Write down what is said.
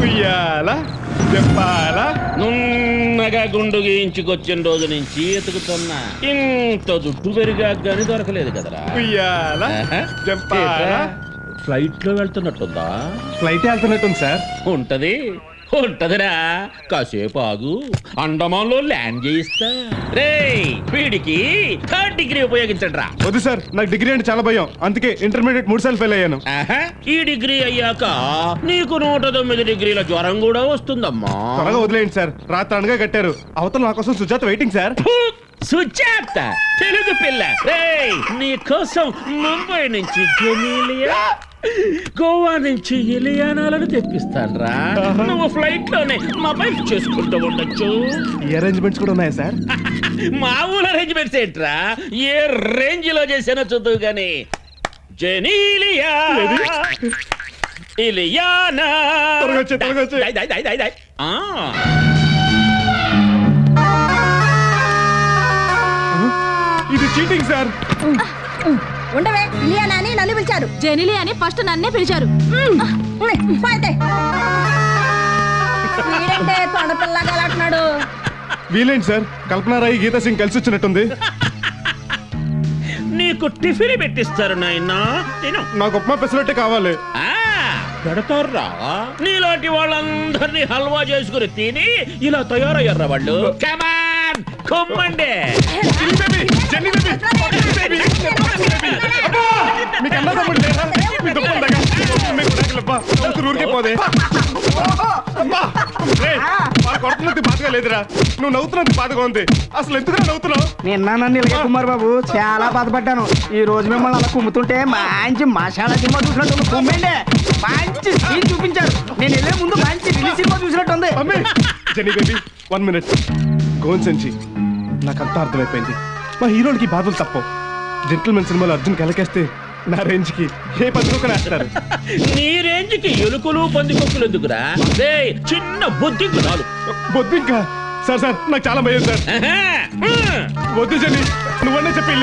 ఉయ్యాలా చెప్పాలా నున్నగా గుండు గీయించుకొచ్చిన రోజు నుంచి ఎతుకుతున్నా ఇంత జుట్టు పెరిగాక గానీ దొరకలేదు కదరా. ఉయ్యాలా చెప్పాలా. ఫ్లైట్ లో వెళ్తున్నట్టుందా? Flight వెళ్తున్నట్టుంది sir. ఉంటదిరా, కాసేపు ఆగు, అండమాన్ లో ల్యాండ్ చేయిస్తా. రేయ్ వీడికి 3rd డిగ్రీ ఉపయోగించండి రా. వద్దు సార్, నాకు డిగ్రీ అంటే చాలా భయం, అందుకే ఇంటర్మీడియట్ 3 సార్లు ఫెయిల్ అయ్యాను. ఈ డిగ్రీ అయ్యాక నీకు 109 డిగ్రీల జ్వరం కూడా వస్తుందమ్మా. త్వరగా వదిలేయండి సార్, రాత్రనగా కట్టారు. అవతల నా కోసం సుజాత వెయిటింగ్ సార్. సుజాత తెలుగు పిల్ల. రేయ్ నీ కోసం ముంబై నుంచి జెనీలియా, గోవా నుంచి ఇలియానాలను తెప్పిస్తాన్రా. నువ్వు ఫ్లైట్ లోనే మొబైల్ చేసుకుంటూ ఉండొచ్చు. ఈ అరేంజ్మెంట్స్ కూడా ఉన్నాయా సార్? మామూలు అరేంజ్మెంట్స్ ఏంట్రా, ఏ రేంజ్ లో చేసానో చూద్దావు గాని. జెనీలియా, ఇలియానా. త్వరగా వచ్చే. దై. ఇది చీటింగ్ సార్. ఉండవే, ఇలియానా అని నన్ను పిలిచారు. జెనిలి అని ఫస్ట్ నన్నే పిలిచారు. వీడంటే తొండపిల్లగా అంటున్నాడు. వీలేండి సార్, కల్పనారాయి గీతా సింగ్ కలిసి వచ్చినట్టుంది. నీకు టిఫిన్ పెట్టిస్తారు నాయనా, తిను. నాకు ఉప్మా పెసరట్టే కావాలి. పెడతారా? నీలాంటి వాళ్ళందరినీ హల్వా చేసుకుని తిని ఇలా తయారయ్యారా వాళ్ళు. కమాన్ కొమ్మండి. మీకు అన్న తమ్ముడు లేరా? మీ దుప్పలు దగ్గర మీకు ఉడాకలబ్బా, కూతురు ఊరికే పోదే. కొడుతున్నది బాధగా లేదురా, నువ్వు నవ్వుతున్నది బాధగా ఉంది. అసలు ఎందుకు నవ్వుతున్నావు? నిన్న నిలగే కుమార్ బాబు చాలా బాధపడ్డాను. ఈ రోజు మిమ్మల్ని అలా కుమ్ముతుంటే మంచి మసాలా సినిమా చూసినట్టు కుమ్మండి. మంచి సీన్ చూపించారు. నేను వెళ్ళే ముందు మంచి రిలీజ్ సినిమా చూసినట్టుంది. Jenny baby 1 minute. గోన్ సంచి నాకంతా అర్థమైపోయింది. మా హీరోలకి బాధలు తప్పవు. జెంటిల్మెన్ సినిమాలో అర్జున్ కలకేస్తే నా రేంజ్ కి ఏ పద్ధతి వేస్తారు. నీ రేంజ్ కి ఎలుకలు పందికొక్కులు ఎందుకురా? చిన్న బొద్దింకు చాలు. బొద్దింకా? సార్ నాకు చాలా భయం సార్. వద్దు జెనీ, నువ్వన్నా చెప్పి